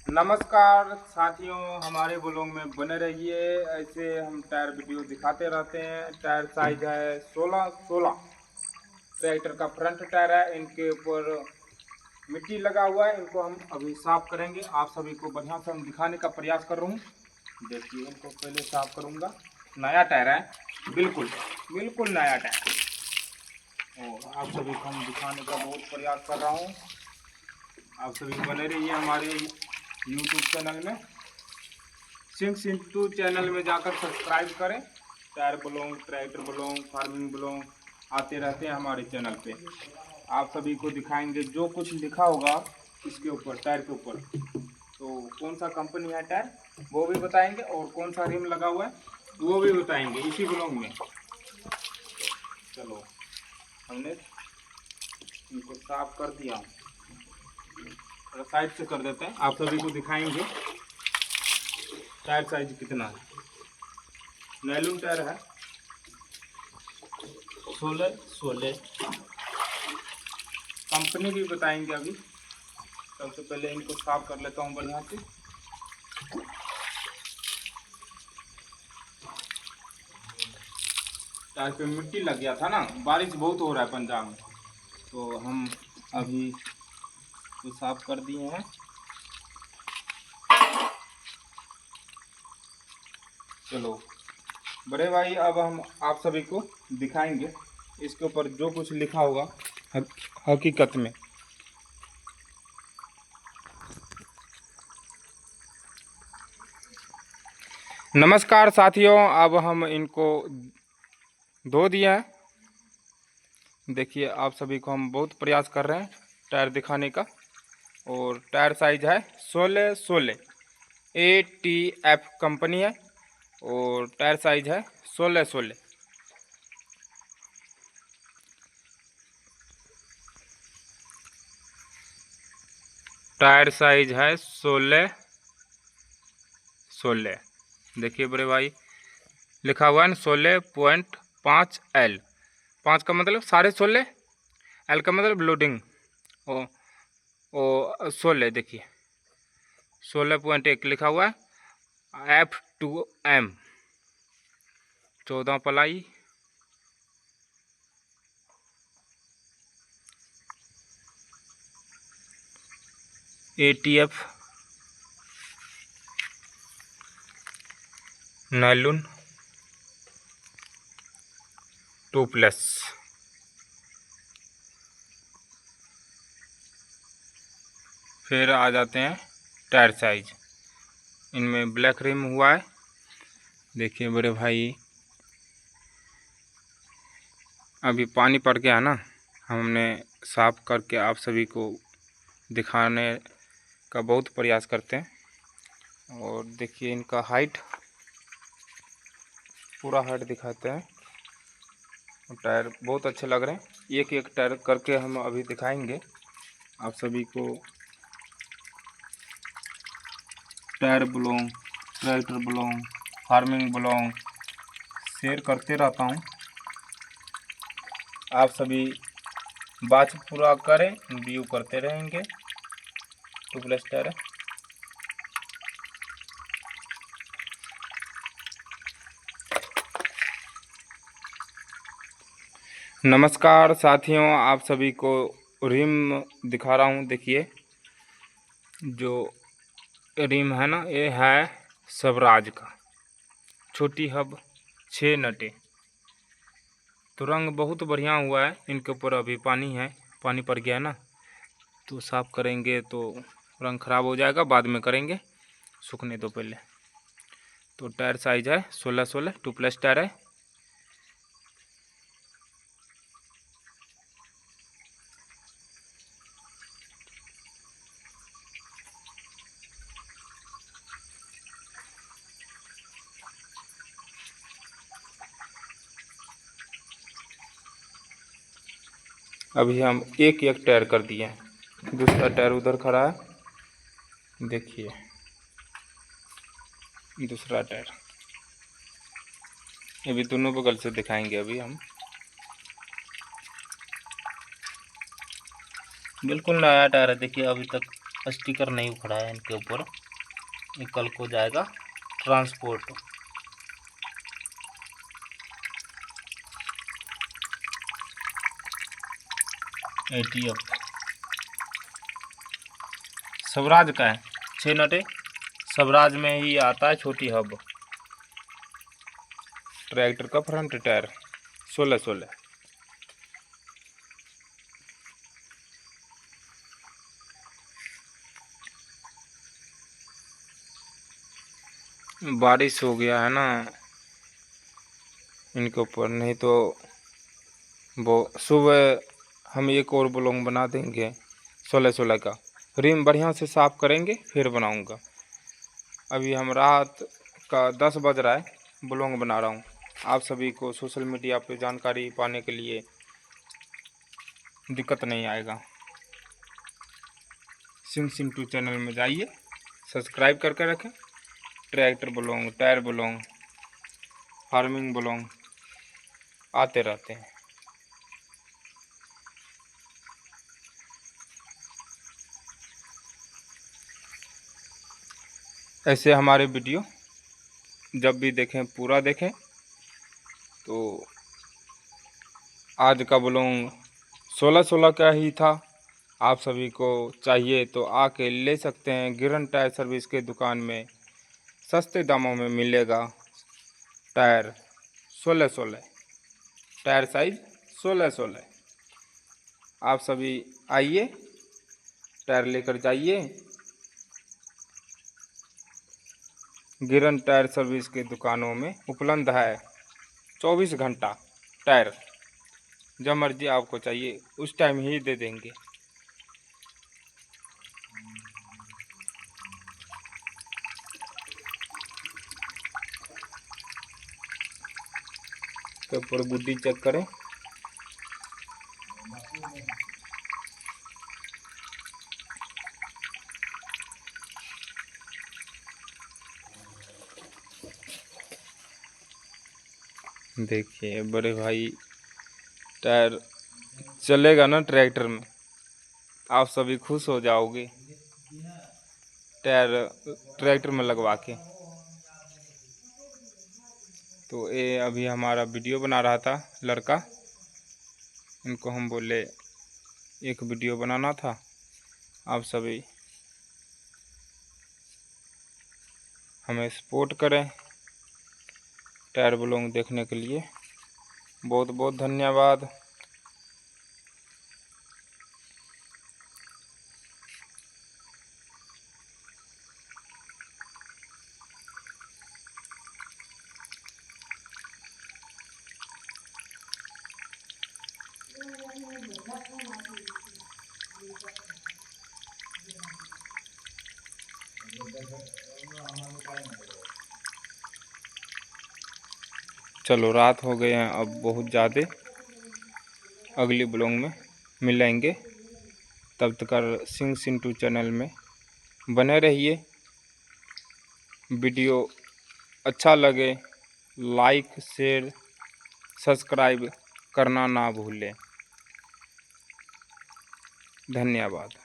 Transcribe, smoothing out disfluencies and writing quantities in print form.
नमस्कार साथियों, हमारे ब्लॉग में बने रहिए। ऐसे हम टायर वीडियो दिखाते रहते हैं। टायर साइज है 16 ट्रैक्टर का फ्रंट टायर है। इनके ऊपर मिट्टी लगा हुआ है। इनको हम अभी साफ करेंगे। आप सभी को बढ़िया से हम दिखाने का प्रयास कर रहा हूँ। देखिए, इनको पहले साफ करूँगा। नया टायर है, बिल्कुल बिल्कुल नया टायर, और आप सभी को हम दिखाने का बहुत प्रयास कर रहा हूँ। आप सभी बने रहिए हमारे यूट्यूब चैनल में। सिंह इंटू चैनल में जाकर सब्सक्राइब करें। Tyre blog, tractor blog, farming blog आते रहते हैं हमारे चैनल पे। आप सभी को दिखाएंगे जो कुछ लिखा होगा इसके ऊपर, टायर के ऊपर। तो कौन सा कंपनी है टायर वो भी बताएंगे, और कौन सा रिम लगा हुआ है वो भी बताएंगे इसी ब्लॉग में। चलो, हमने इनको साफ कर दिया, साइड से कर देते हैं। आप सभी को दिखाएंगे टायर साइज कितना है। नैलून टायर है, 16 कंपनी भी बताएंगे अभी। सबसे पहले इनको साफ कर लेता हूँ बढ़िया से। टायर पे मिट्टी लग गया था ना, बारिश बहुत हो रहा है पंजाब में, तो हम अभी तो साफ कर दिए हैं। चलो बड़े भाई, अब हम आप सभी को दिखाएंगे इसके ऊपर जो कुछ लिखा होगा हकीकत में। नमस्कार साथियों, अब हम इनको धो दिए हैं। देखिए, आप सभी को हम बहुत प्रयास कर रहे हैं टायर दिखाने का। और टायर साइज है 16 ATF कंपनी है, और टायर साइज है 16। टायर साइज है 16। देखिए बड़े भाई, लिखा हुआ है 16.5L। 5 का मतलब 16.5, L का मतलब लोडिंग। ओ 16, देखिए 16.1 लिखा हुआ है। F2M 14 पलाई। ATF nylon 2+। फिर आ जाते हैं टायर साइज। इनमें ब्लैक रिम हुआ है। देखिए बड़े भाई, अभी पानी पड़ गया ना, हमने साफ करके आप सभी को दिखाने का बहुत प्रयास करते हैं। और देखिए इनका हाइट, पूरा हाइट दिखाते हैं। टायर बहुत अच्छे लग रहे हैं। एक एक टायर करके हम अभी दिखाएंगे आप सभी को। Tyre blog, tractor blog, farming blog share करते रहता हूँ। आप सभी बात पूरा करें, व्यू करते रहेंगे। 2+ टायर है। नमस्कार साथियों, आप सभी को रिम दिखा रहा हूँ। देखिए, जो रिम है ना, ये है स्वराज का, छोटी हब 6 नटे। तो रंग बहुत बढ़िया हुआ है। इनके ऊपर अभी पानी है, पानी पड़ गया है ना, तो साफ करेंगे तो रंग ख़राब हो जाएगा, बाद में करेंगे, सूखने दो पहले। तो टायर साइज है 16 2+ टायर है। अभी हम एक एक टायर कर दिए हैं। दूसरा टायर उधर खड़ा है, देखिए दूसरा टायर। ये भी दोनों बगल से दिखाएंगे अभी हम। बिल्कुल नया टायर है, देखिए अभी तक स्टिकर नहीं उखड़ा है इनके ऊपर। ये कल को जाएगा ट्रांसपोर्ट। ATF स्वराज का है, 6 नटे स्वराज में ही आता है, छोटी हब। ट्रैक्टर का फ्रंट टायर 16-16। बारिश हो गया है ना इनके ऊपर, नहीं तो वो सुबह हम एक और ब्लॉग बना देंगे 16-16 का। रिम बढ़िया से साफ़ करेंगे फिर बनाऊंगा। अभी हम रात का 10 बज रहा है, ब्लॉग बना रहा हूँ। आप सभी को सोशल मीडिया पे जानकारी पाने के लिए दिक्कत नहीं आएगा। सिंह सिंटू चैनल में जाइए, सब्सक्राइब करके रखें। Tractor blog, tyre blog, farming blog आते रहते हैं। ऐसे हमारे वीडियो जब भी देखें पूरा देखें। तो आज का ब्लॉग 16-16 का ही था। आप सभी को चाहिए तो आके ले सकते हैं। गिरन टायर सर्विस के दुकान में सस्ते दामों में मिलेगा टायर 16-16, टायर साइज 16-16। आप सभी आइए, टायर लेकर जाइए। गिरन टायर सर्विस के दुकानों में उपलब्ध है 24 घंटा टायर। जब मर्जी आपको चाहिए उस टाइम ही दे देंगे। तो पर गुड्डी चेक करें। देखिए बड़े भाई, टायर चलेगा ना ट्रैक्टर में, आप सभी खुश हो जाओगे टायर ट्रैक्टर में लगवा के। तो ये अभी हमारा वीडियो बना रहा था लड़का, इनको हम बोले एक वीडियो बनाना था। आप सभी हमें सपोर्ट करें। टायर ब्लॉग देखने के लिए बहुत बहुत धन्यवाद। चलो रात हो गए हैं अब बहुत ज़्यादा। अगली ब्लॉग में मिलेंगे, तब तक सिंह सिंटू चैनल में बने रहिए। वीडियो अच्छा लगे लाइक शेयर सब्सक्राइब करना ना भूलें। धन्यवाद।